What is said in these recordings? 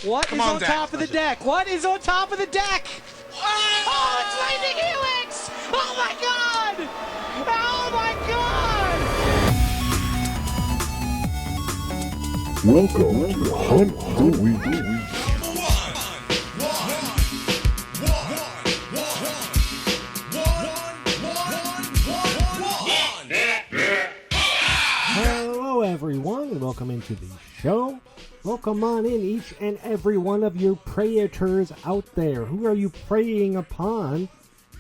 What is on top of the deck? What is on top of the deck? Oh, it's Lightning Helix! Oh my god! Oh my god! Welcome to Hunt the Week. Hello everyone, and welcome into the show. Welcome on in, each and every one of you preyators out there. Who are you preying upon?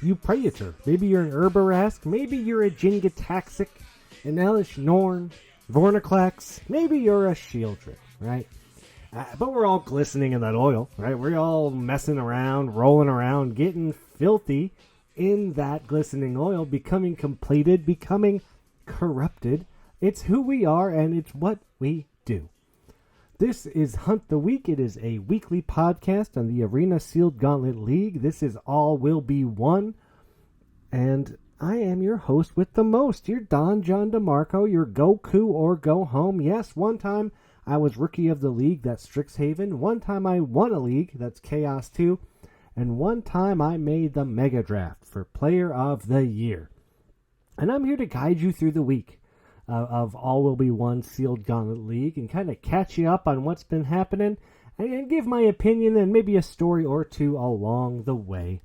You preyator. Maybe you're an Herbarask, maybe you're a Jingataxic, an Elish Norn, Vornaclax, maybe you're a Shieldred, right? But we're all glistening in that oil, right? We're all messing around, rolling around, getting filthy in that glistening oil, becoming completed, becoming corrupted. It's who we are, and it's what we do. This is Hunt the Week. It is a weekly podcast on the Arena Sealed Gauntlet League. This is All Will Be One, and I am your host with the most. Your Don John DeMarco, your Goku or go home. Yes, one time I was Rookie of the League, that's Strixhaven. One time I won a league, that's Chaos 2. And one time I made the Megadraft for Player of the Year. And I'm here to guide you through the week of All Will Be One Sealed Gauntlet League and kind of catch you up on what's been happening and give my opinion and maybe a story or two along the way.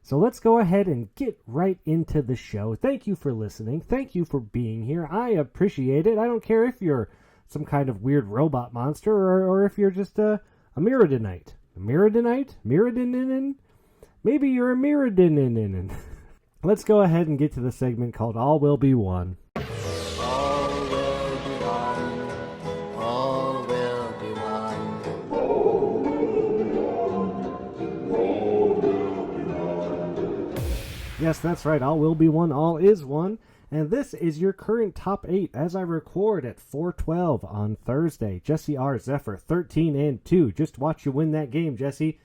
So let's go ahead and get right into the show. Thank you for listening. Thank you for being here. I appreciate it. I don't care if you're some kind of weird robot monster or if you're just a Mirrodinite. A Mirrodinite? Mirrodinin? Maybe you're a Mirrodinin. Let's go ahead and get to the segment called All Will Be One. Yes, that's right. All will be one. All is one. And this is your current top 8 as I record at 4:12 on Thursday. Jesse R. Zephyr, 13-2. Just watch you win that game, Jesse.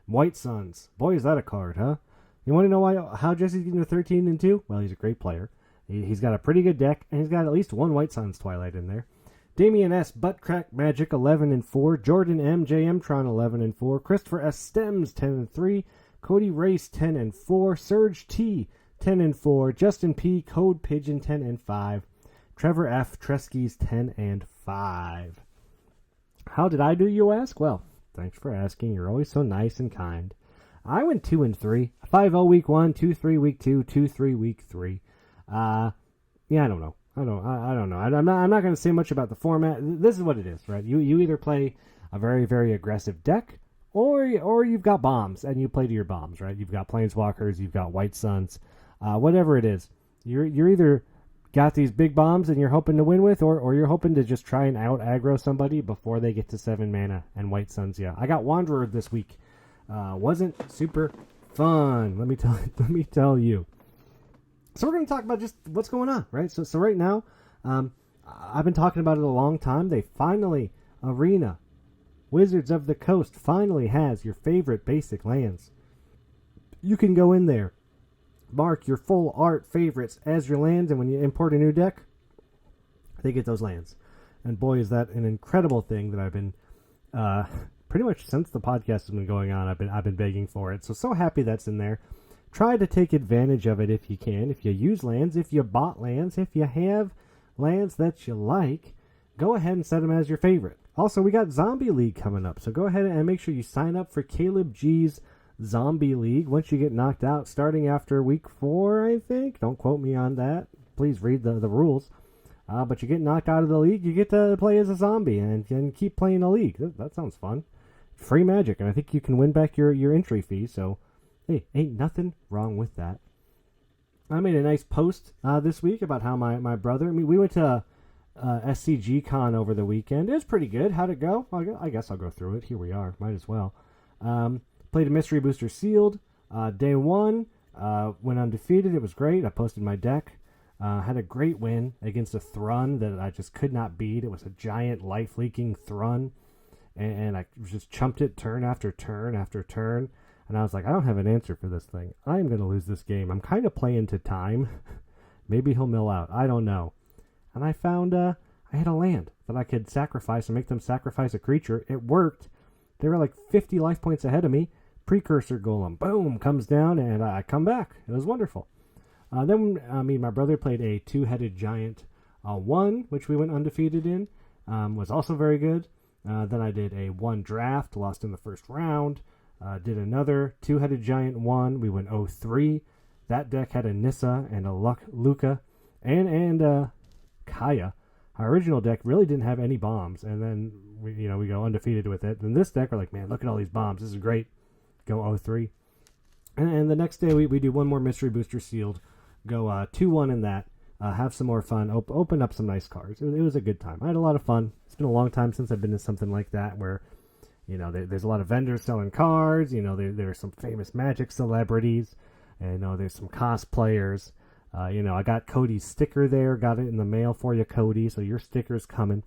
White Suns. Boy, is that a card, huh? You want to know how Jesse's getting to 13-2? Well, he's a great player. He's got a pretty good deck, and he's got at least one White Suns Twilight in there. Damian S. Buttcrack Magic, 11-4. Jordan M. J. M-Tron, 11-4. Christopher S. Stems, 10-3. Cody Race, 10-4. Serge T, 10-4. Justin P, Code Pigeon, 10-5. Trevor F, Treskies, 10-5. How did I do, you ask? Well, thanks for asking. You're always so nice and kind. I went 2-3. 5-0 week 1, 2-3 week 2, 2-3 week 3. Yeah, I don't know. I don't know. I'm not going to say much about the format. This is what it is, right? You either play a very, very aggressive deck, or you've got bombs, and you play to your bombs, right? You've got Planeswalkers, you've got White Suns, whatever it is. You're either got these big bombs and you're hoping to win with, or you're hoping to just try and out-aggro somebody before they get to 7 mana and White Suns. Yeah, I got Wanderer this week. Wasn't super fun, let me tell you. So we're going to talk about just what's going on, right? So right now, I've been talking about it a long time. They finally, Arena Wizards of the Coast finally has your favorite basic lands. You can go in there, mark your full art favorites as your lands, and when you import a new deck, they get those lands. And boy, is that an incredible thing that I've been, pretty much since the podcast has been going on, I've been begging for it. So happy that's in there. Try to take advantage of it if you can. If you use lands, if you bought lands, if you have lands that you like, go ahead and set them as your favorite. Also, we got Zombie League coming up, so go ahead and make sure you sign up for Caleb G's Zombie League once you get knocked out, starting after week 4, I think. Don't quote me on that. Please read the rules. But you get knocked out of the league, you get to play as a zombie and keep playing the league. That sounds fun. Free magic, and I think you can win back your entry fee, so hey, ain't nothing wrong with that. I made a nice post this week about how my brother, we went to SCG Con over the weekend. It was pretty good. How'd it go? I guess I'll go through it. Here we are. Might as well. Played a Mystery Booster Sealed. Day 1. Went undefeated. It was great. I posted my deck. Had a great win against a Thrun that I just could not beat. It was a giant life-leaking Thrun. And I just chumped it turn after turn after turn. And I was like, I don't have an answer for this thing. I'm going to lose this game. I'm kind of playing to time. Maybe he'll mill out. I don't know. And I found I had a land that I could sacrifice and make them sacrifice a creature. It worked. They were like 50 life points ahead of me. Precursor Golem, boom, comes down, and I come back. It was wonderful. Then me and my brother played a two-headed giant 1, which we went undefeated in. Was also very good. Then I did a 1 draft, lost in the first round. Did another two-headed giant 1. We went 0-3. That deck had a Nissa and a Luca and Kaya. Our original deck really didn't have any bombs, and then we go undefeated with it. And this deck, we're like, man, look at all these bombs. This is great. Go 0-3. And the next day we do one more mystery booster sealed. Go 2-1 in that. Have some more fun. Open up some nice cards. It was a good time. I had a lot of fun. It's been a long time since I've been to something like that where, there's a lot of vendors selling cards. There's some famous Magic celebrities. And there's some cosplayers. I got Cody's sticker there. Got it in the mail for you, Cody. So your sticker's coming.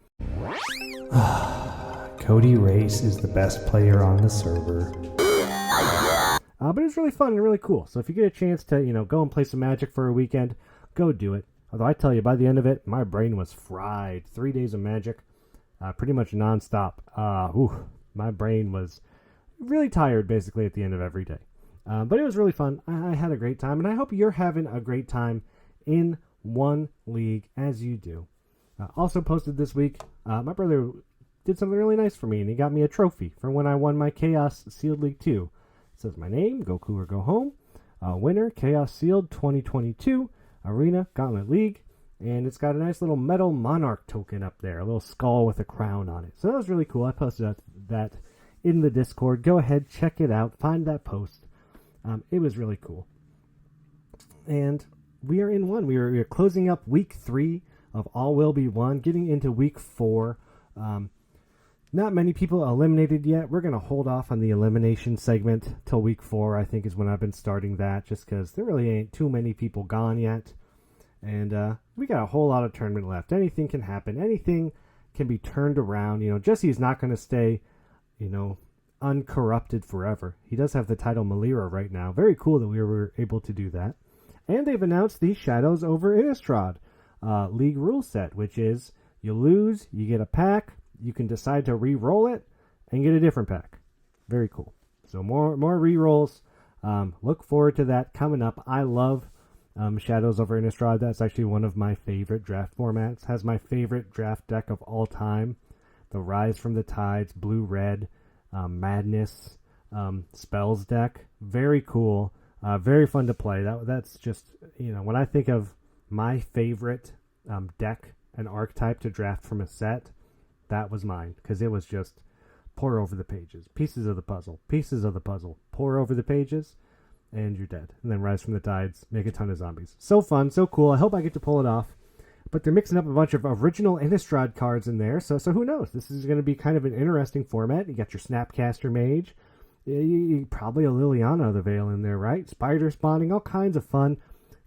Cody Race is the best player on the server. But it was really fun and really cool. So if you get a chance to, go and play some Magic for a weekend, go do it. Although I tell you, by the end of it, my brain was fried. 3 days of Magic, pretty much nonstop. My brain was really tired basically at the end of every day. But it was really fun. I had a great time, and I hope you're having a great time in one league as you do. Also posted this week, my brother did something really nice for me, and he got me a trophy for when I won my Chaos Sealed League 2. It says my name, Goku or Go Home, winner, Chaos Sealed 2022, Arena Gauntlet League, and it's got a nice little metal monarch token up there, a little skull with a crown on it. So that was really cool. I posted that in the Discord. Go ahead, check it out, find that post. It was really cool. And we are in one. We are closing up week 3 of All Will Be One, getting into week 4. Not many people eliminated yet. We're going to hold off on the elimination segment till week 4, I think is when I've been starting that, just because there really ain't too many people gone yet. And we got a whole lot of tournament left. Anything can happen. Anything can be turned around. Jesse is not going to stay, uncorrupted forever. He does have the title Malira right now. Very cool that we were able to do that. And they've announced the Shadows over Innistrad League rule set, which is you lose, you get a pack, you can decide to re-roll it and get a different pack. Very cool. So more re-rolls. Look forward to that coming up. I love Shadows over Innistrad. That's actually one of my favorite draft formats. Has my favorite draft deck of all time. The Rise from the Tides, Blue-Red, Madness, Spells deck. Very cool. Very fun to play. That's just, when I think of my favorite deck and archetype to draft from a set, that was mine, because it was just pour over the pages, pieces of the puzzle, pour over the pages, and you're dead. And then Rise from the Tides, make a ton of zombies. So fun, so cool. I hope I get to pull it off. But they're mixing up a bunch of original Innistrad cards in there, so who knows? This is going to be kind of an interesting format. You got your Snapcaster Mage, probably a Liliana of the Veil in there, right? Spider spawning, all kinds of fun,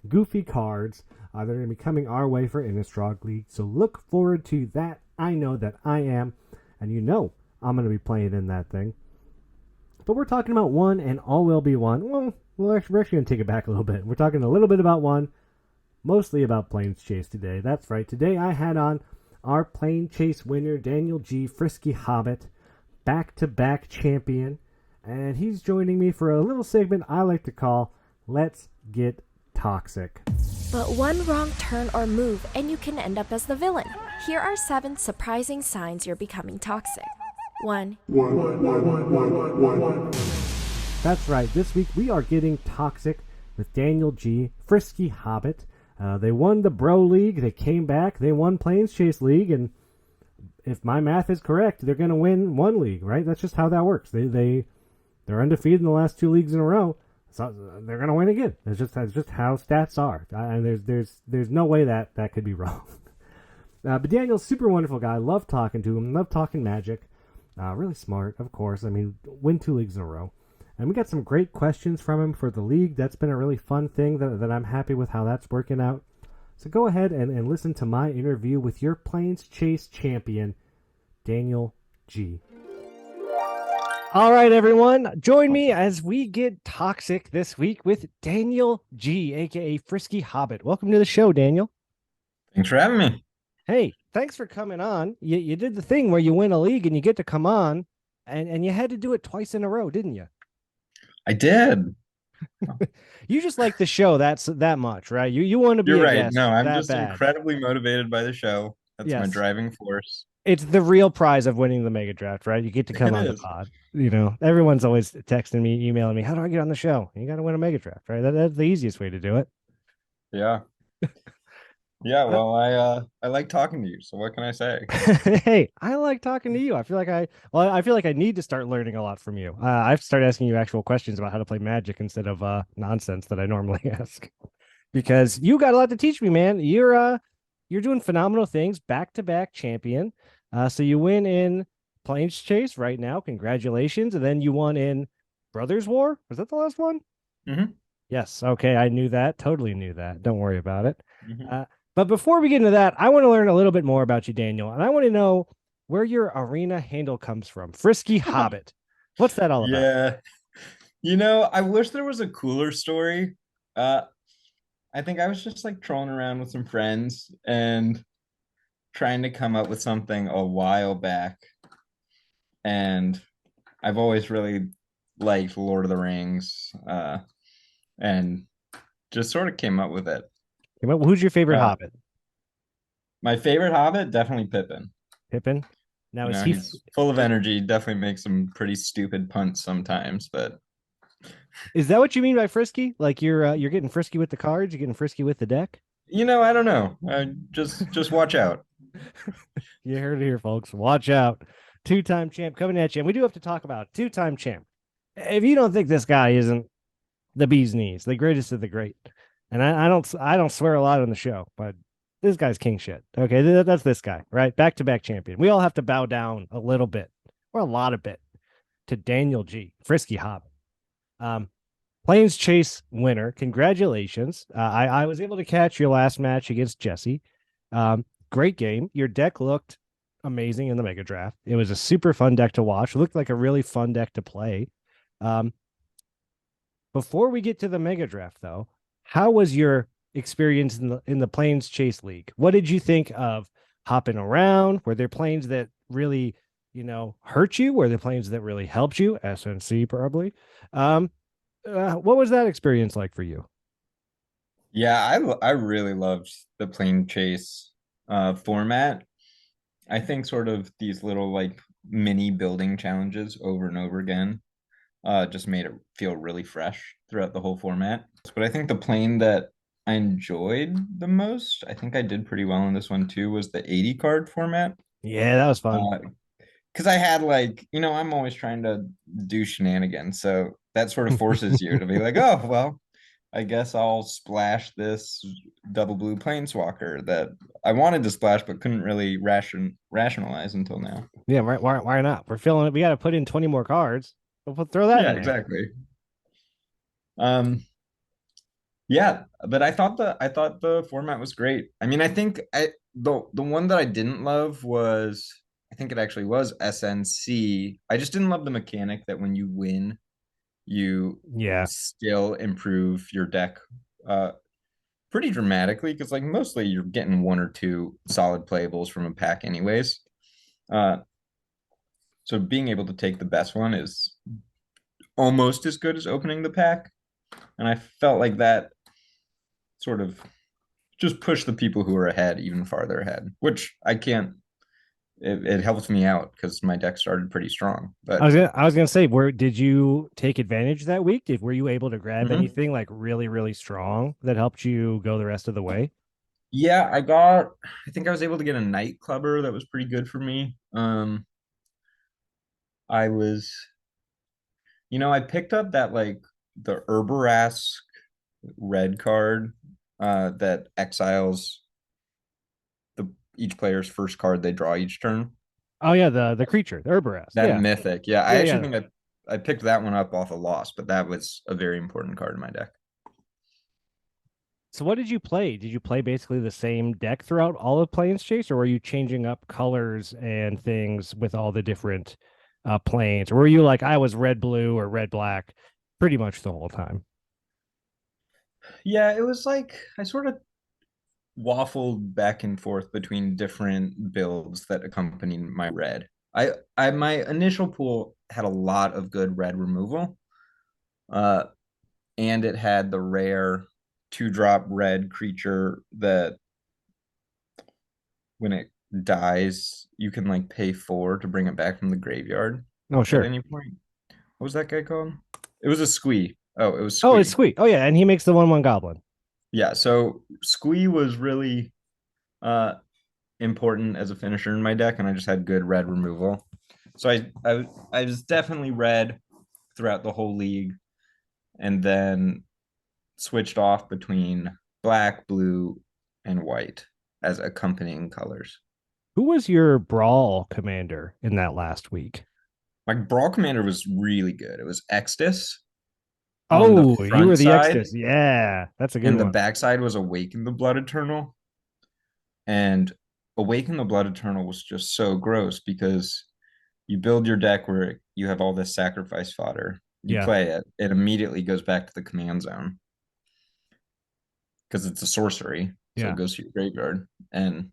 goofy cards that are going to be coming our way for Innistrad League. So look forward to that. I know that I am, and I'm going to be playing in that thing. But we're talking about one and All Will Be One. Well, we're actually going to take it back a little bit. We're talking a little bit about one, mostly about Planechase today. That's right. Today I had on our Planechase winner, Daniel G, Frisky Hobbit, back-to-back champion. And he's joining me for a little segment I like to call Let's Get Toxic. But one wrong turn or move and you can end up as the villain. Here are 7 surprising signs you're becoming toxic. 1. That's right. This week we are getting toxic with Daniel G, Frisky Hobbit. They won the Bro League. They came back. They won Planechase League. And if my math is correct, they're going to win one league, right? That's just how that works. They're undefeated in the last 2 leagues in a row. So they're going to win again. That's just how stats are. And there's no way that could be wrong. But Daniel's a super wonderful guy. Love talking to him. Love talking Magic. Really smart, of course. I mean, win 2 leagues in a row. And we got some great questions from him for the league. That's been a really fun thing that I'm happy with how that's working out. So go ahead and listen to my interview with your Planechase champion, Daniel G. All right, everyone. Join me as we get toxic this week with Daniel G, a.k.a. Frisky Hobbit. Welcome to the show, Daniel. Thanks for having me. Hey, thanks for coming on. You did the thing where you win a league and you get to come on and you had to do it twice in a row, didn't you? I did. You just like the show that's that much, right? You want to be You're a right. guest No, I'm that just bad. incredibly motivated by the show. That's my Yes. driving force. It's the real prize of winning the mega draft, right? You get to come It on the is. pod. Everyone's always texting me, emailing me, how do I get on the show? You got to win a mega draft, right? That's the easiest way to do it. Yeah. Yeah, Uh, well, I like talking to you, so what can I say? Hey, I like talking to you. I feel like I need to start learning a lot from you. I've started asking you actual questions about how to play Magic instead of nonsense that I normally ask. Because you got a lot to teach me, man. You're doing phenomenal things, back-to-back champion. So you win in Planechase right now. Congratulations. And then you won in Brothers War. Was that the last one? Hmm. Yes. Okay, I knew that. Totally knew that. Don't worry about it. Hmm. But before we get into that, I want to learn a little bit more about you, Daniel, and I want to know where your arena handle comes from. Frisky Hobbit. What's that all about? Yeah. I wish there was a cooler story. Uh, I think I was just like trolling around with some friends and trying to come up with something a while back. And I've always really liked Lord of the Rings, and just sort of came up with it. Who's your favorite Uh, Hobbit? my favorite Hobbit, definitely Pippin. Pippin. Now is He's full of energy, definitely makes some pretty stupid punts sometimes, but is that what you mean by frisky? Like you're getting frisky with the cards, you're getting frisky with the deck? I don't know. Just watch out. You heard it here, folks. Watch out. Two-time champ coming at you. And we do have to talk about two-time champ. If you don't think this guy isn't the bee's knees, the greatest of the great, and I don't swear a lot on the show, but this guy's king shit. Okay, that's this guy, right? Back-to-back champion. We all have to bow down a little bit or a lot of bit to Daniel G. Frisky Hobbit. Planechase winner. Congratulations. I was able to catch your last match against Jesse. Great game. Your deck looked amazing in the mega draft. It was a super fun deck to watch. It looked like a really fun deck to play. Um, Before we get to the mega draft, though, how was your experience in the Planechase League? What did you think of hopping around? Were there planes that really, hurt you? Were there planes that really helped you? SNC probably. What was that experience like for you? Yeah, I really loved the Planechase format. I think sort of these little like mini building challenges over and over again just made it feel really fresh throughout the whole format. But I think the plane that I enjoyed the most, I think I did pretty well in this one too, was the 80 card format. Yeah, that was fun. Because I had like, I'm always trying to do shenanigans. So that sort of forces you to be like, oh, well, I guess I'll splash this double blue planeswalker that I wanted to splash but couldn't really rationalize until now. Yeah, why not? We're feeling it. We got to put in 20 more cards. We'll throw that Yeah, in there. exactly. Yeah, but I thought the format was great. I mean, I think the one that I didn't love was, I think it actually was SNC. I just didn't love the mechanic that when you win, you Yeah. still improve your deck pretty dramatically, because like mostly you're getting one or two solid playables from a pack anyways. Uh, so being able to take the best one is almost as good as opening the pack. And I felt like that sort of just pushed the people who are ahead even farther ahead, which I can't. It helps me out because my deck started pretty strong. But I was gonna say, where did you take advantage that week? Were you able to grab Mhm. anything like really, really strong that helped you go the rest of the way? Yeah, I think I was able to get a night clubber that was pretty good for me. I was, I picked up that like the Urbarask red card that exiles each player's first card they draw each turn. Oh yeah, the creature, the Herberest. That Yeah, mythic. Yeah, I yeah, actually yeah. think I picked that one up off a loss, but that was a very important card in my deck. So what did you play? Did you play basically the same deck throughout all of Planechase, or were you changing up colors and things with all the different planes? Or were you like I was red blue or red black pretty much the whole time? Yeah, it was like I sort of waffled back and forth between different builds that accompanied my red. I my initial pool had a lot of good red removal. Uh, and it had the rare 2-drop red creature that when it dies, you can like pay 4 to bring it back from the graveyard Oh, at sure. any point. What was that guy called? It was a Squee. Oh, it was Oh, it's Squee. Squeak. Oh, yeah, and he makes the 1/1 goblin. Yeah, so Squee was really uh important as a finisher in my deck, and I just had good red removal. So I was definitely red throughout the whole league, and then switched off between black, blue, and white as accompanying colors. Who was your brawl commander in that last week? My brawl commander was really good. It was Extus on the Oh, you were front the side, Extus. Yeah, that's a good and the one. back side was Awaken the Blood Eternal. And Awaken the Blood Eternal was just so gross because you build your deck where you have all this sacrifice fodder. You Yeah, play it, it immediately goes back to the command zone because it's a sorcery. So yeah. it goes to your graveyard. And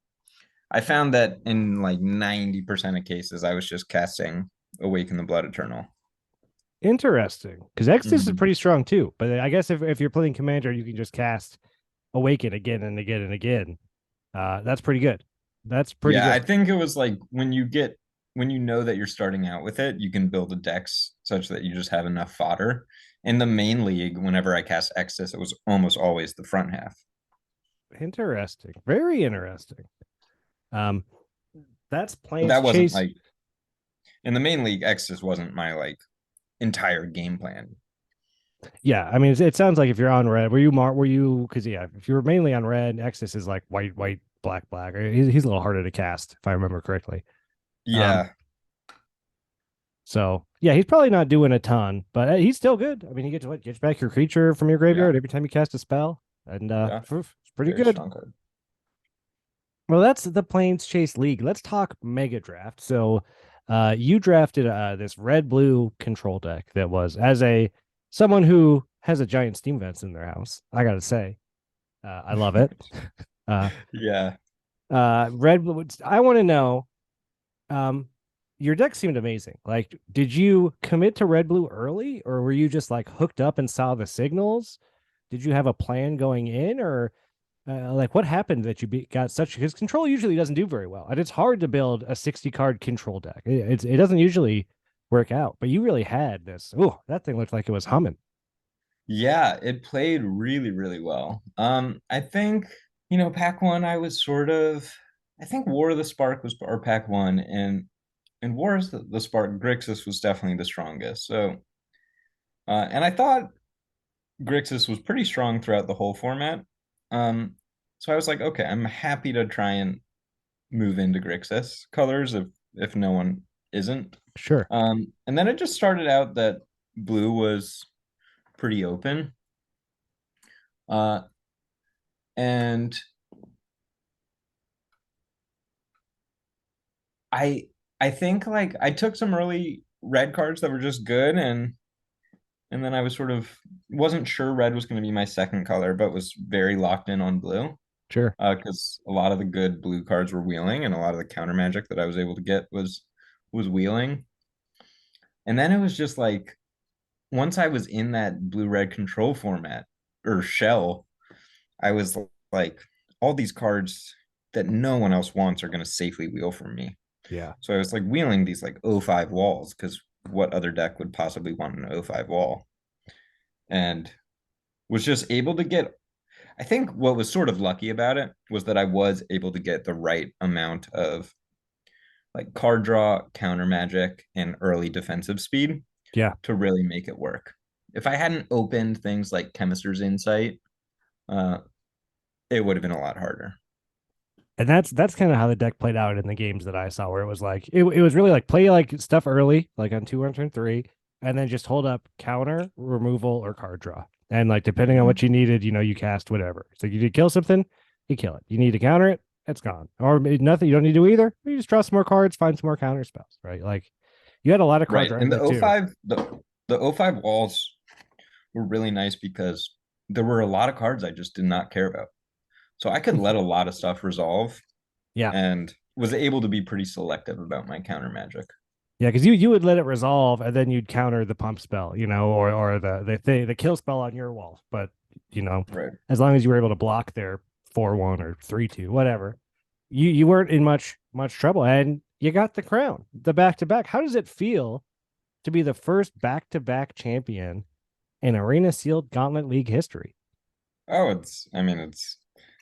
I found that in like 90% of cases, I was just casting Awaken the Blood Eternal. Interesting. Because Extus is Mhm. pretty strong too. But I guess if you're playing commander, you can just cast Awaken again and again and again. That's pretty good. That's pretty Yeah, I good. think it was like when you know that you're starting out with it, you can build a decks such that you just have enough fodder. In the main league, whenever I cast Extus, it was almost always the front half. Interesting. Very interesting. Um, that's But Planes that wasn't Chase. like in the main league, Extus wasn't my like entire game plan. Yeah, I mean, it sounds like if you're on red, were you? Because yeah, if you were mainly on red, Extus is like white, white, black, black. He's a little harder to cast if I remember correctly. Um, Yeah, so yeah, he's probably not doing a ton, but he's still good. I mean, he gets back your creature from your yeah, graveyard every time you cast a spell, and yeah. it's pretty Very good. strong card. Well, that's the Plains Chase League. Let's talk Mega Draft. So, you drafted this red blue control deck that was as a someone who has a giant steam vents in their house. I gotta say, I love it. Uh, Yeah. red blue. I want to know. Um, your deck seemed amazing. Like, did you commit to red blue early, or were you just like hooked up and saw the signals? Did you have a plan going in, or like what happened that got such? Because control usually doesn't do very well, and it's hard to build a 60 card control deck. It doesn't usually work out, but you really had this. Oh, that thing looked like it was humming. Yeah, it played really, really well. I think, pack one, I was sort of, I think War of the Spark was our pack one, and War of the Spark, Grixis was definitely the strongest. So, and I thought Grixis was pretty strong throughout the whole format. So I was like, okay, I'm happy to try and move into Grixis colors if no one isn't. Sure. And then it just started out that blue was pretty open. Uh, and I I think like I took some early red cards that were just good, and then I was sort of wasn't sure red was going to be my second color, but was very locked in on blue. Sure. Because a lot of the good blue cards were wheeling, and a lot of the counter magic that I was able to get was wheeling. And then it was just like once I was in that blue red control format or shell, I was like, all these cards that no one else wants are going to safely wheel from me. Yeah. So I was like wheeling these like O5 walls because what other deck would possibly want an O5 wall? And was just able to get, I think what was sort of lucky about it was that I was able to get the right amount of like card draw, counter magic, and early defensive speed Yeah. to really make it work. If I hadn't opened things like Chemister's Insight, uh, it would have been a lot harder. And that's kind of how the deck played out in the games that I saw, where it was like it was really like play like stuff early, like on 2 on turn 3, and then just hold up counter, removal, or card draw. And like depending on what you needed, you cast whatever. So you need to kill something, you kill it. You need to counter it, it's gone. Or nothing, you don't need to do either. You just draw some more cards, find some more counter spells, right? Like you had a lot of card Right. draw in And there too. The O5 walls were really nice because there were a lot of cards I just did not care about. So I could let a lot of stuff resolve Yeah. and was able to be pretty selective about my counter magic. Yeah, because you would let it resolve and then you'd counter the pump spell, or the kill spell on your wall. But you know, Right. as long as you were able to block their 4-1 or 3-2, whatever, you weren't in much trouble, and you got the crown, the back to back. How does it feel to be the first back to back champion in Arena Sealed Gauntlet League history? Oh, I mean,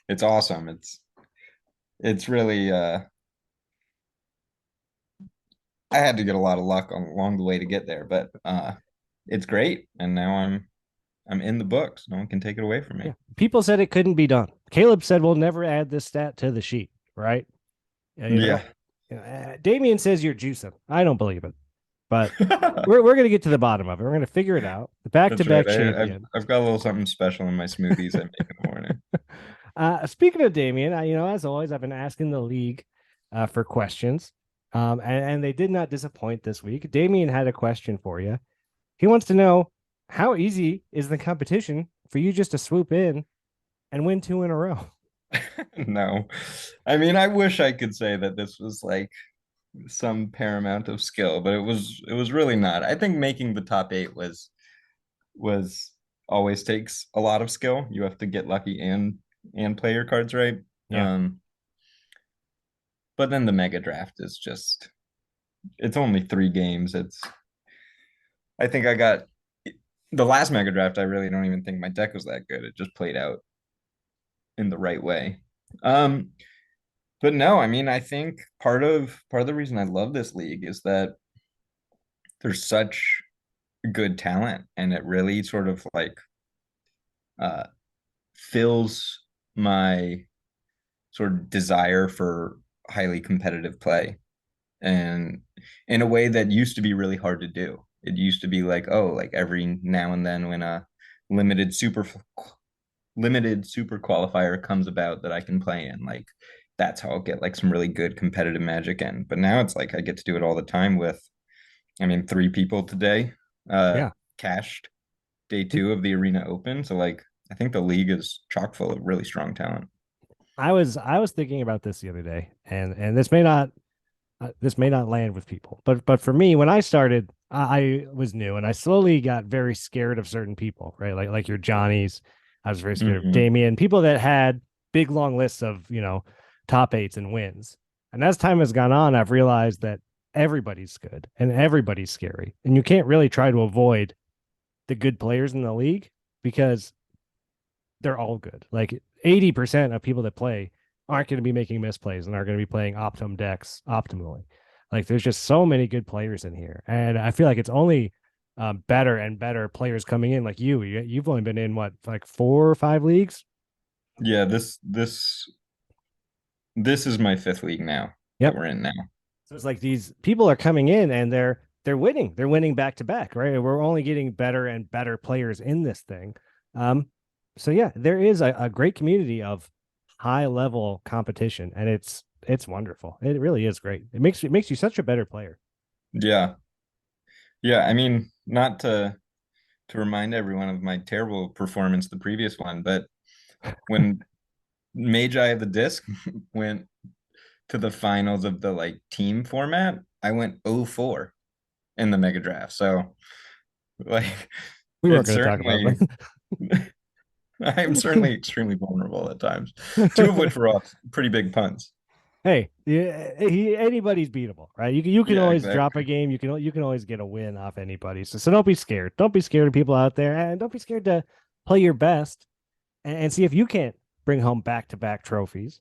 it's awesome. It's really I had to get a lot of luck along the way to get there, but it's great. And now I'm in the books. No one can take it away from me. Yeah, people said it couldn't be done. Caleb said we'll never add this stat to the sheet, right? Yeah. Damien says you're juicing. I don't believe it, but we're gonna get to the bottom of it. We're gonna figure it out. The back to back champion. I've got a little something special in my smoothies I make in the morning. Speaking of Damien, as always, I've been asking the league for questions, and they did not disappoint this week. Damien had a question for you. He wants to know how easy is the competition for you just to swoop in and win 2 in a row. No, I mean, I wish I could say that this was like some paramount of skill, but it was really not. I think making the top 8 was always takes a lot of skill. You have to get lucky and play your cards right. Yeah. But then the mega draft is just it's only 3 games. I think I got the last mega draft. I really don't even think my deck was that good. It just played out in the right way. But no, I mean, I think part of the reason I love this league is that there's such good talent, and it really sort of like uh fills my sort of desire for highly competitive play, and in a way that used to be really hard to do. It used to be like, oh, like every now and then when a limited super limited super qualifier comes about that I can play in, like that's how I'll get like some really good competitive magic in. But now it's like I get to do it all the time with, I mean, 3 people today Yeah. cashed day 2 of the Arena Open. So like I think the league is chock full of really strong talent. I was thinking about this the other day, and this may not land with people, but for me, when I started, I was new, and I slowly got very scared of certain people, right? Like your Johnnies. I was very scared of Mhm. Damien, people that had big long lists of top eights and wins. And as time has gone on, I've realized that everybody's good and everybody's scary, and you can't really try to avoid the good players in the league because they're all good. Like 80% of people that play aren't going to be making misplays and aren't going to be playing optimum decks optimally. Like there's just so many good players in here, and I feel like it's only better and better players coming in. Like you've only been in what, like 4 or 5 leagues? Yeah, this is my 5th league now that Yep. we're in now. So it's like these people are coming in and they're winning. They're winning back to back, right? We're only getting better and better players in this thing. So yeah, there is a great community of high level competition, and it's wonderful. It really is great. It makes you such a better player. Yeah. Yeah, I mean, not to remind everyone of my terrible performance the previous one, but when Magi the Disc went to the finals of the like team format, I went 0-4 in the mega draft. So like We weren't it's going to talk about certainly I'm certainly extremely vulnerable at times. 2 of which were off pretty big puns. Hey, yeah, anybody's beatable, right? You can Yeah, always drop exactly. a game. You can always get a win off anybody. So don't be scared. Don't be scared of people out there, and don't be scared to play your best and see if you can't bring home back to back trophies.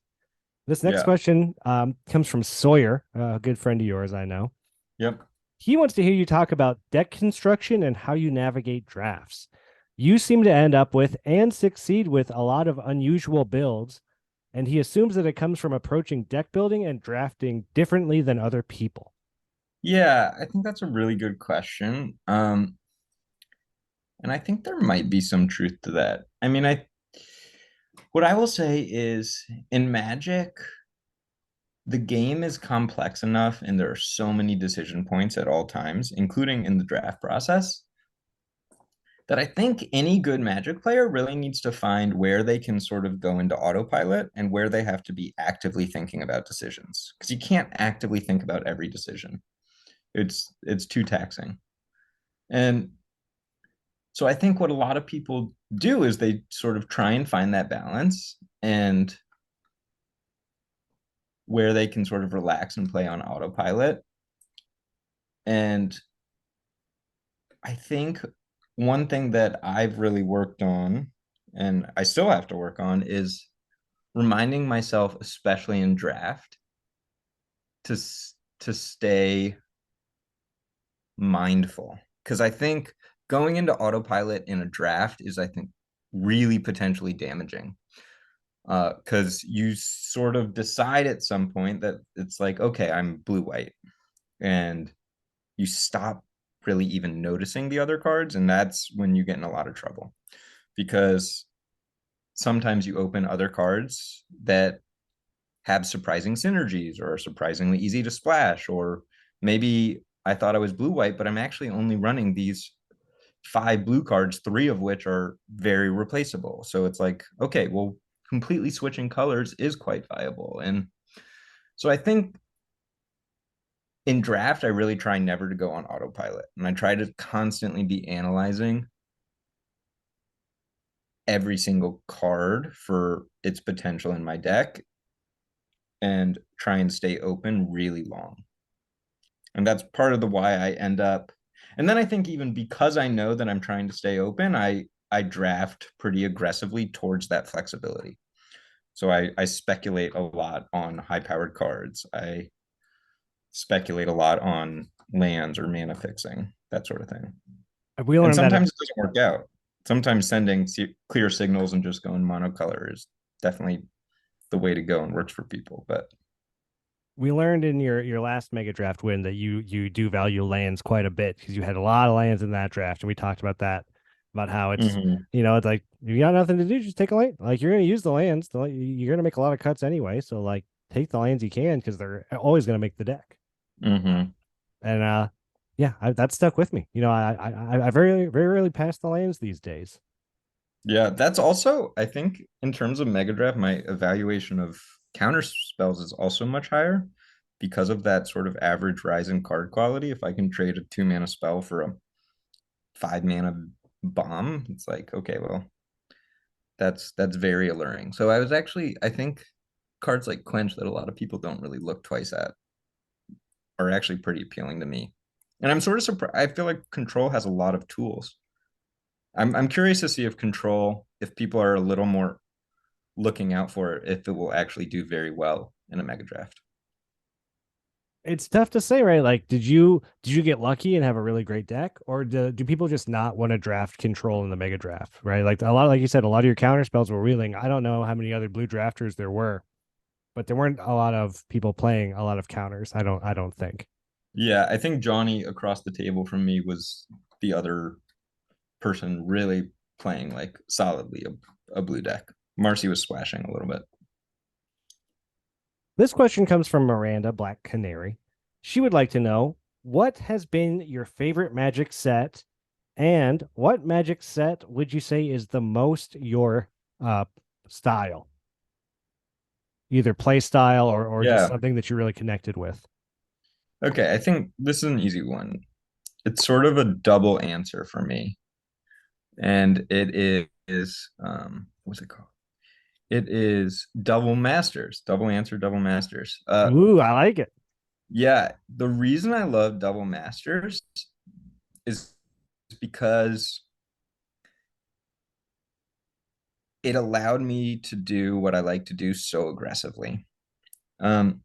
This next Yeah. question comes from Sawyer, a good friend of yours, I know. Yep. He wants to hear you talk about deck construction and how you navigate drafts. You seem to end up with and succeed with a lot of unusual builds, and he assumes that it comes from approaching deck building and drafting differently than other people. Yeah, I think that's a really good question. And I think there might be some truth to that. I mean, what I will say is in Magic, the game is complex enough and there are so many decision points at all times, including in the draft process, that I think any good Magic player really needs to find where they can sort of go into autopilot and where they have to be actively thinking about decisions. Because you can't actively think about every decision. It's too taxing. And so I think what a lot of people do is they sort of try and find that balance and where they can sort of relax and play on autopilot. And I think one thing that I've really worked on, and I still have to work on, is reminding myself, especially in draft, to to stay mindful. Because I think going into autopilot in a draft is, I think, really potentially damaging. Because you sort of decide at some point that it's like, okay, I'm blue white, and you stop really even noticing the other cards, and that's when you get in a lot of trouble because sometimes you open other cards that have surprising synergies or are surprisingly easy to splash, or maybe I thought I was blue white, but I'm actually only running these 5 blue cards, 3 of which are very replaceable. So it's like, okay, well, completely switching colors is quite viable. And so I think in draft, I really try never to go on autopilot. And I try to constantly be analyzing every single card for its potential in my deck and try and stay open really long. And that's part of the why I end up. And then I think even because I know that I'm trying to stay open, I draft pretty aggressively towards that flexibility. So I speculate a lot on high powered cards. I speculate a lot on lands or mana fixing, that sort of thing. We And learned that sometimes it doesn't work out. Sometimes sending clear signals and just going monocolor is definitely the way to go and works for people. But we learned in your last mega draft win that you do value lands quite a bit because you had a lot of lands in that draft, and we talked about that, about how it's mm-hmm. it's like you got nothing to do, just take a land. Like you're gonna use the lands, you're gonna make a lot of cuts anyway, so like take the lands you can because they're always gonna make the deck. Mm-hmm. And yeah, that stuck with me. I very very rarely pass the lands these days. Yeah, that's also, I think, in terms of Mega Draft, my evaluation of counter spells is also much higher because of that sort of average rise in card quality. If I can trade a 2 mana spell for a 5 mana bomb, it's like, okay, well, that's very alluring. So I think cards like Quench that a lot of people don't really look twice at are actually pretty appealing to me. And I'm sort of surprised. I feel like Control has a lot of tools. I'm curious to see if people are a little more looking out for it, if it will actually do very well in a mega draft. It's tough to say, right? Like, did you get lucky and have a really great deck, or do people just not want to draft Control in the mega draft, right? Like like you said, a lot of your counter spells were wheeling. I don't know how many other blue drafters there were, but there weren't a lot of people playing a lot of counters. I don't think. Yeah, I think Johnny across the table from me was the other person really playing like solidly a blue deck. Marcy was splashing a little bit. This question comes from Miranda Black Canary. She would like to know what has been your favorite Magic set, and what Magic set would you say is the most your style, either play style or just Yeah. something that you really connected with. Okay, I think this is an easy one. It's sort of a double answer for me. And it is what's it called? It is double masters, double answer, double masters. Ooh, I like it. Yeah, the reason I love double masters is because it allowed me to do what I like to do so aggressively. Um,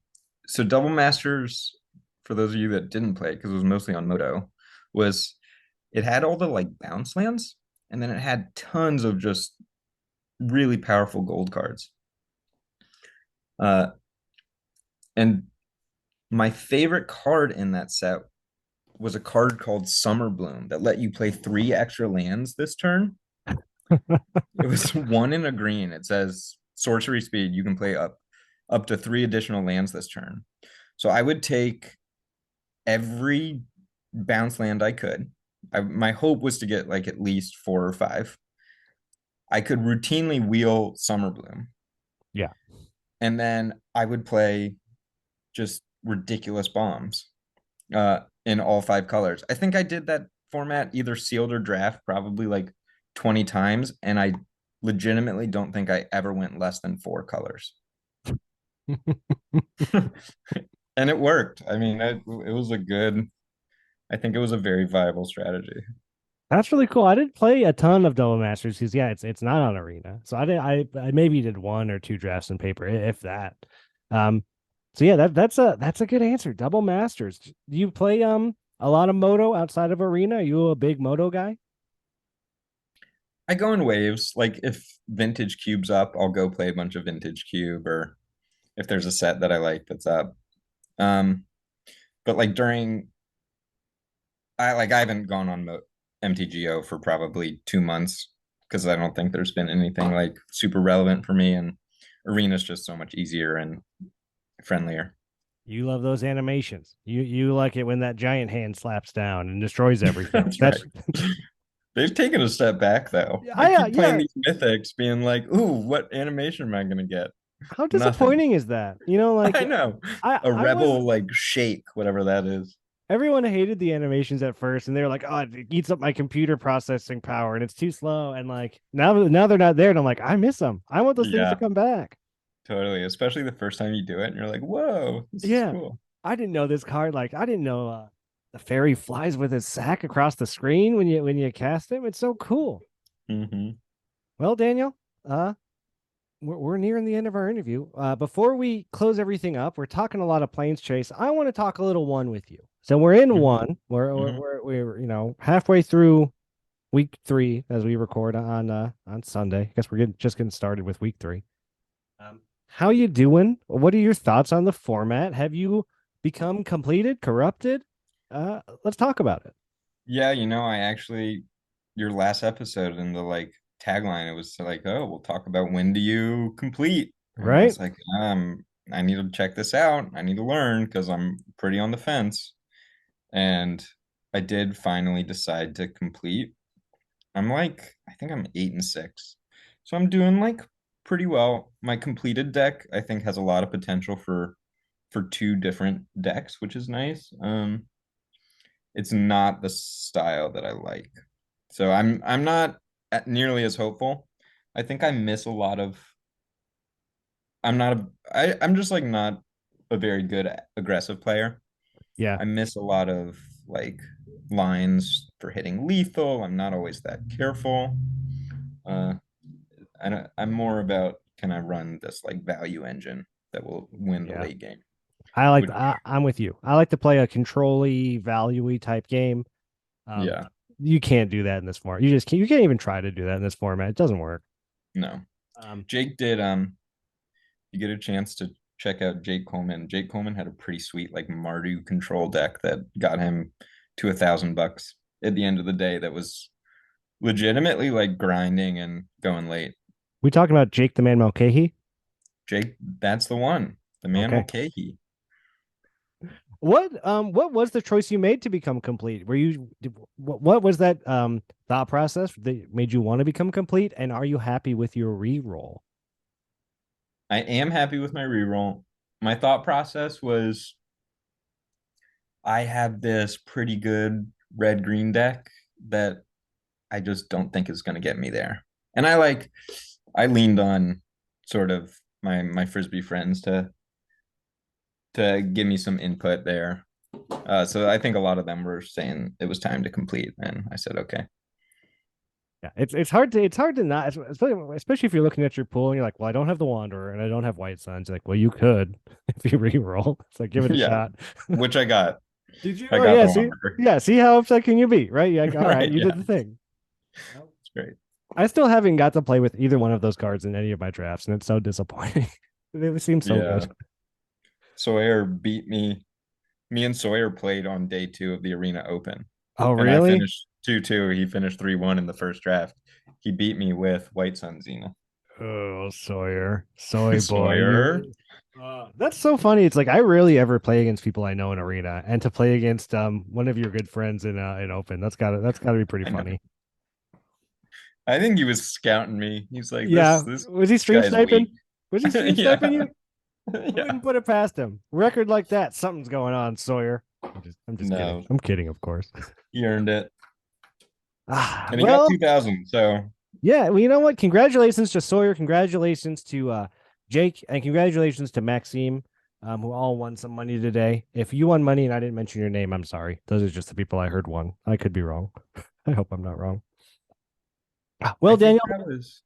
so double masters, for those of you that didn't play it, because it was mostly on Moto, was it had all the like bounce lands, and then it had tons of just really powerful gold cards. Uh, and my favorite card in that set was a card called Summer Bloom that let you play 3 extra lands this turn. It was 1 in a green. It says sorcery speed. You can play up to 3 additional lands this turn. So I would take every bounce land I could, my hope was to get like at least 4 or 5. I could routinely wheel Summer Bloom, Yeah. and then I would play just ridiculous bombs in all 5 colors. I think I did that format either sealed or draft probably like 20 times, and I legitimately don't think I ever went less than 4 colors. And it worked. I mean, it was a good, I think it was a very viable strategy. That's really cool. I didn't play a ton of Double Masters because yeah, it's not on Arena. So I maybe did 1 or 2 drafts in paper, if that. Um so yeah, that's a good answer. Double Masters. Do you play a lot of Moto outside of Arena? Are you a big Moto guy? I go in waves. Like if Vintage Cube's up, I'll go play a bunch of Vintage Cube, or if there's a set that I like that's up. Um, but like during I haven't gone on MTGO for probably 2 months because I don't think there's been anything like super relevant for me, and Arena's just so much easier and friendlier. You love those animations. You like it when that giant hand slaps down and destroys everything. That's right. That's They've taken a step back though. I I keep playing yeah. these mythics, being like, "Ooh, what animation am I gonna get?" How Nothing. disappointing is that? You know, like I know. A I was rebel like shake, whatever that is. everyone hated the animations at first, and they're like, "Oh, it eats up my computer processing power, and it's too slow." And like now they're not there, and I'm like, I miss them. I want those things to Yeah, come back. totally. Especially the first time you do it, and you're like, "Whoa, this is Yeah, cool." I didn't know this card. Like, I didn't know the fairy flies with his sack across the screen when you cast him. It's so cool. Hmm. Well, Daniel, uh, we're nearing the end of our interview. Before we close everything up, we're talking a lot of planes chase. I want to talk a little one with you. So we're in Hmm. one. Hmm. We're halfway through week 3 as we record on Sunday. I guess we're just getting started with week 3. How you doing? What are your thoughts on the format? Have you become completed, corrupted? Let's talk about it. Yeah, I actually your last episode in the like tagline, it was like, "Oh, we'll talk about when do you complete," and I Right? was like, I need to check this out. I need to learn because I'm pretty on the fence." And I did finally decide to complete. I think I'm 8 and 6. So I'm doing like pretty well. My completed deck, I think, has a lot of potential for 2 different decks, which is nice. It's not the style that I like. So I'm not nearly as hopeful. I think I miss a lot of I'm just like not a very good aggressive player. Yeah. I miss a lot of like lines for hitting lethal. I'm not always that careful. Uh, I'm more about, can I run this like value engine that will win the Yeah. late game? Which, I'm with you. I like to play a control-y, value-y type game. Um, yeah, you can't do that in this format. You can't even try to do that in this format. It doesn't work. no. Um, Jake did. You get a chance to check out Jake Coleman. Jake Coleman had a pretty sweet like Mardu control deck that got him to $1,000 at the end of the day. That was legitimately like grinding and going late. we talking about Jake the Man Mulcahy? Jake, that's the one. The man Okay. Mulcahy. What was the choice you made to become complete? What was that thought process that made you want to become complete? And are you happy with your reroll? I am happy with my reroll. My thought process was, I have this pretty good red green deck that I just don't think is going to get me there. And I leaned on sort of my frisbee friends to give me some input there. So I think a lot of them were saying it was time to complete, and I said okay. Yeah, it's hard to not, especially if you're looking at your pool and you're like, well, I don't have the Wanderer and I don't have White Suns. You're like, well, you could if you reroll. It's like, give it a Yeah, shot. which I got. Did you? I Oh got yeah, the see, Wanderer. yeah, see how upset can you be, right? Yeah, all right, Right? you Yeah, did the thing. Well, it's great. I still haven't got to play with either one of those cards in any of my drafts, and it's so disappointing. They seem so Yeah, good. Sawyer beat me. Me and Sawyer played on day 2 of the Arena Open, Oh, and I really? finished 2-2. He finished 3-1 in the first draft. He beat me with White Sun Zenith. Oh, Sawyer, soy boy, Sawyer. That's so funny. It's like I rarely ever play against people I know in arena, and to play against one of your good friends in open, that's gotta be pretty I know. funny. I think he was scouting me. He's like, Yeah, this was he stream guy's weak. sniping? Was he stream sniping Yeah. you? I Yeah. wouldn't put it past him. Record like that, something's going on, Sawyer. I'm just kidding. No, I'm kidding, of course. he earned it. And he got Well, 2000. So yeah. Well, you know what? Congratulations to Sawyer. Congratulations to Jake, and congratulations to Maxime, who all won some money today. If you won money and I didn't mention your name, I'm sorry. Those are just the people I heard won. I could be wrong. I hope I'm not wrong. Well, I think Daniel, I was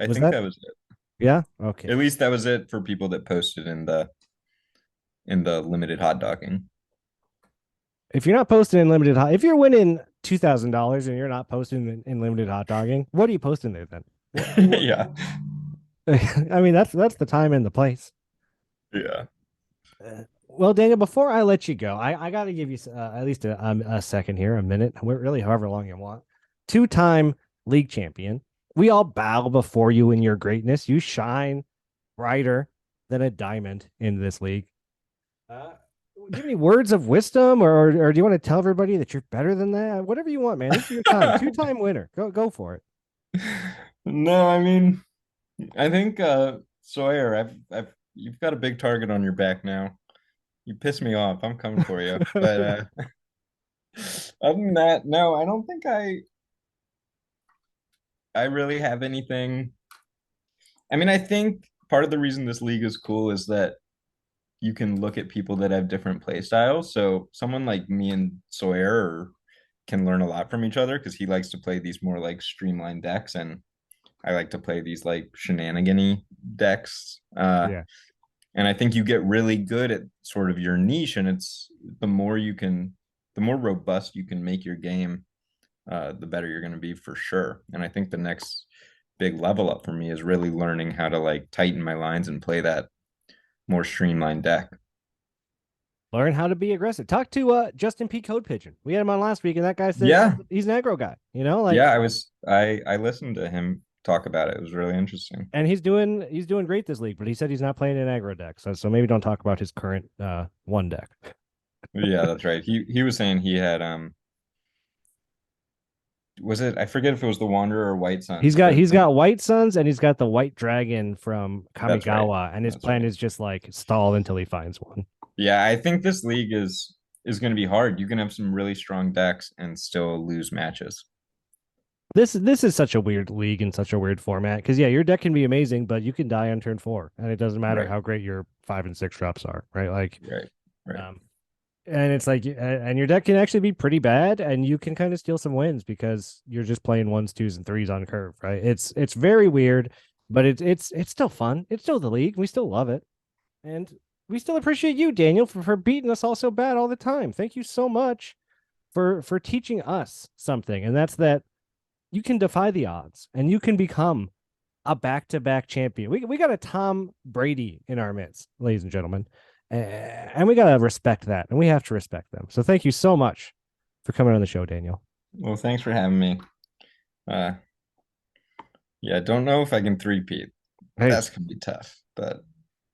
think that? that was it. Yeah. Okay. At least that was it for people that posted in the limited hot dogging. If you're not posting in limited hot, if you're winning $2,000 and you're not posting in limited hot dogging, what are you posting there then? Yeah. I mean, that's the time and the place. Yeah. Well, Daniel, before I let you go, I got to give you at least a second here, a minute, really, however long you want. Two-time league champion. We all bow before you in your greatness. You shine brighter than a diamond in this league. Do you have any words of wisdom, or do you want to tell everybody that you're better than that? Whatever you want, man. This is your time. Two-time winner. Go for it. No, I mean, I think Sawyer, you've got a big target on your back now. You piss me off. I'm coming for you. But other than that, no, I don't think I really have anything. I mean, I think part of the reason this league is cool is that you can look at people that have different play styles. So someone like me and Sawyer can learn a lot from each other because he likes to play these more like streamlined decks, and I like to play these like shenanigan-y decks. Yeah. And I think you get really good at sort of your niche, and it's the more the more robust you can make your game, the better you're going to be for sure. And I think the next big level up for me is really learning how to like tighten my lines and play that more streamlined deck. Learn how to be aggressive. Talk to Justin P. Code Pigeon. We had him on last week, and that guy said Yeah, he's an aggro guy. Like yeah. I listened to him talk about it. It was really interesting. and he's doing great this league, but he said he's not playing an aggro deck. So maybe don't talk about his current one deck. Yeah, that's right. He was saying he had was it, I forget if it was the Wanderer or White Suns, He's got White Suns and he's got the White Dragon from that's right. Kamigawa, and his That's plan right. is just like stall until he finds one. Yeah, I think this league is going to be hard. You can have some really strong decks and still lose matches. This is such a weird league and such a weird format because yeah, your deck can be amazing, but you can die on turn 4, and it doesn't matter Right. how great your 5 and 6 drops are, right? Like, Right. Right. and it's like, and your deck can actually be pretty bad, and you can kind of steal some wins because you're just playing 1s, 2s, and 3s on curve, right? It's very weird, but it's still fun. It's still the league. We still love it, and we still appreciate you, Daniel, for beating us all so bad all the time. Thank you so much for teaching us something, and that's that you can defy the odds and you can become a back-to-back champion. We got a Tom Brady in our midst, ladies and gentlemen, and we got to respect that, and we have to respect them. So thank you so much for coming on the show, Daniel. Well, thanks for having me. Yeah, don't know if I can three-peat. Hey, That's gonna be tough, but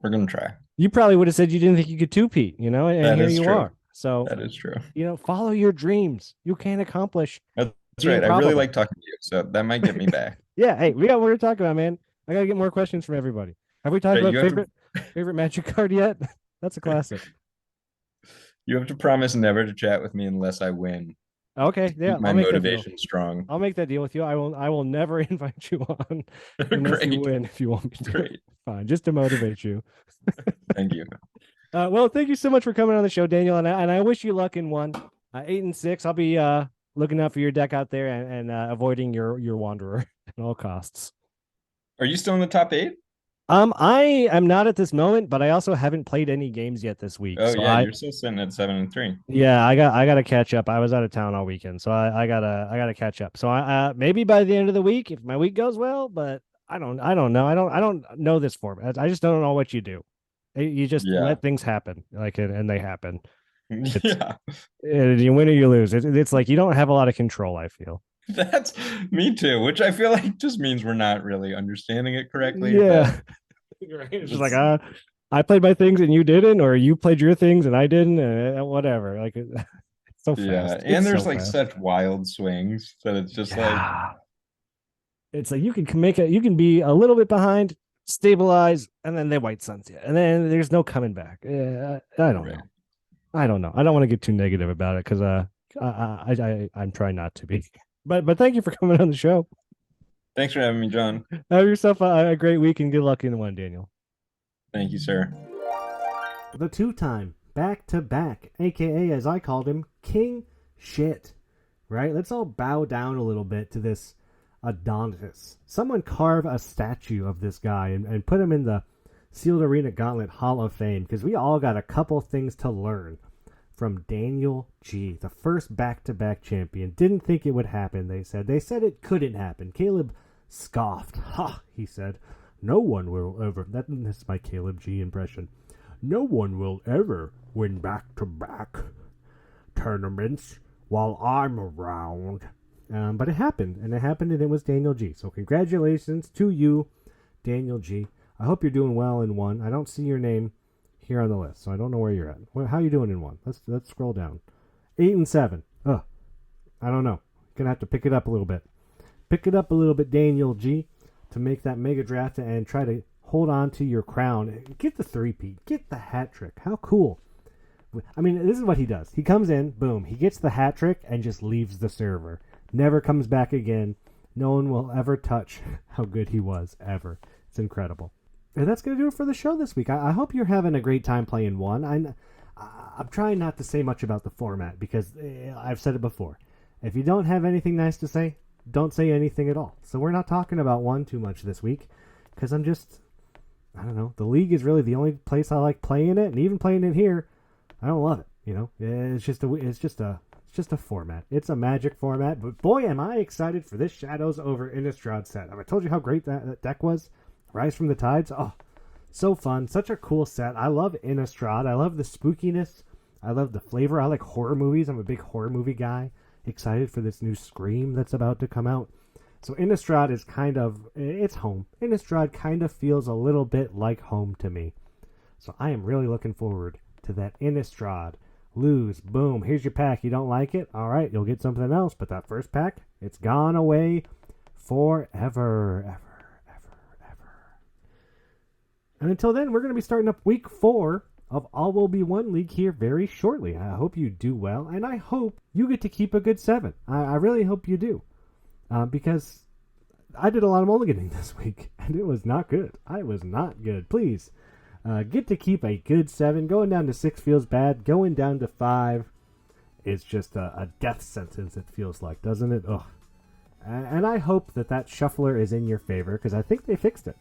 we're gonna try. you probably would have said you didn't think you could two-peat, and That here is you true. are. So, That is true. follow your dreams. You can accomplish. That's Being right. I really probable. like talking to you, so that might get me back. Yeah, hey, we got what we're talking about, man. I gotta get more questions from everybody. Have we talked Right, about you have to- favorite Magic card yet? That's a classic. You have to promise never to chat with me unless I win. Okay, yeah, Keep my I'll make that deal. motivation strong. I'll make that deal with you. I will never invite you on unless you Great. win. If you want me to, Great. fine, just to motivate you. Thank you. Well, thank you so much for coming on the show, Daniel, and I wish you luck in 1, 8 and 6. I'll be looking out for your deck out there and avoiding your Wanderer at all costs. Are you still in the top 8? I am not at this moment, but I also haven't played any games yet this week. Oh so yeah, you're still sitting at 7 and 3. Yeah, I gotta catch up. I was out of town all weekend, so I gotta catch up. So I maybe by the end of the week, if my week goes well, but I don't know. I don't know this format. I just don't know what you do. You just Yeah. let things happen, and they happen. Yeah, You win or you lose. It's like you don't have a lot of control, I feel. that's me too, which I feel like just means we're not really understanding it correctly. Yeah. Right. It's just like I played my things and you didn't, or you played your things and I didn't, whatever. Like it's so fast. Yeah, It's and there's so like fast. such wild swings that it's just like, Yeah. It's like you can make it. You can be a little bit behind, stabilize, and then they white suns you, and then there's no coming back. I don't right. know. I don't know. I don't want to get too negative about it because I'm trying not to be. But thank you for coming on the show. Thanks for having me, John. Have yourself a great week and good luck in the one, Daniel. Thank you, sir. The two-time back-to-back, aka as I called him, King Shit. Right? Let's all bow down a little bit to this Adonis. Someone carve a statue of this guy and put him in the Sealed Arena Gauntlet Hall of Fame because we all got a couple things to learn from Daniel G, the first back-to-back champion. Didn't think it would happen, they said. They said it couldn't happen. Caleb scoffed. Ha, he said. No one will ever... That's my Caleb G impression. No one will ever win back-to-back tournaments while I'm around. But it happened, and it was Daniel G. So congratulations to you, Daniel G. I hope you're doing well in one. I don't see your name here on the list, so I don't know where you're at. How are you doing in one? Let's scroll down. 8 and 7. Ugh, I don't know. Gonna have to pick it up a little bit. Pick it up a little bit, Daniel G, to make that mega draft and try to hold on to your crown. Get the three-peat. Get the hat trick. How cool. I mean, this is what he does. He comes in, boom, he gets the hat trick and just leaves the server. Never comes back again. No one will ever touch how good he was, ever. It's incredible. And that's going to do it for the show this week. I hope you're having a great time playing one. I'm trying not to say much about the format because I've said it before. If you don't have anything nice to say, don't say anything at all. So we're not talking about one too much this week because I don't know. The league is really the only place I like playing it, and even playing it here, I don't love it. You know, it's just a format. It's a Magic format, but boy, am I excited for this Shadows over Innistrad set. Have I told you how great that deck was? Rise from the Tides? Oh, so fun. Such a cool set. I love Innistrad. I love the spookiness. I love the flavor. I like horror movies. I'm a big horror movie guy. Excited for this new Scream that's about to come out. So Innistrad is it's home. Innistrad kind of feels a little bit like home to me. So I am really looking forward to that Innistrad. Lose, boom, here's your pack. You don't like it? All right, you'll get something else. But that first pack, it's gone away forever. And until then, we're going to be starting up week 4 of All Will Be One League here very shortly. I hope you do well, and I hope you get to keep a good 7. I really hope you do. Because I did a lot of mulliganing this week, and it was not good. I was not good. Please, get to keep a good 7. Going down to 6 feels bad. Going down to 5 is just a death sentence, it feels like, doesn't it? Ugh. And I hope that shuffler is in your favor, because I think they fixed it.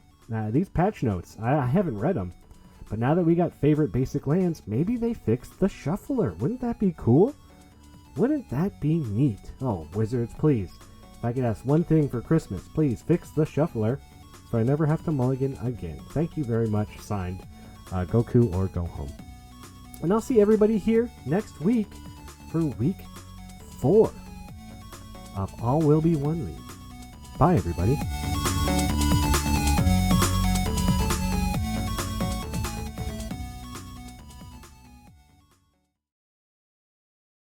These patch notes, I haven't read them, but now that we got favorite basic lands, maybe they fixed the shuffler. Wouldn't that be cool? Wouldn't that be neat? Oh, Wizards, please. If I could ask one thing for Christmas, please fix the shuffler so I never have to mulligan again. Thank you very much. Signed, Goku or Go Home. And I'll see everybody here next week for week 4 of All Will Be One League. Bye, everybody.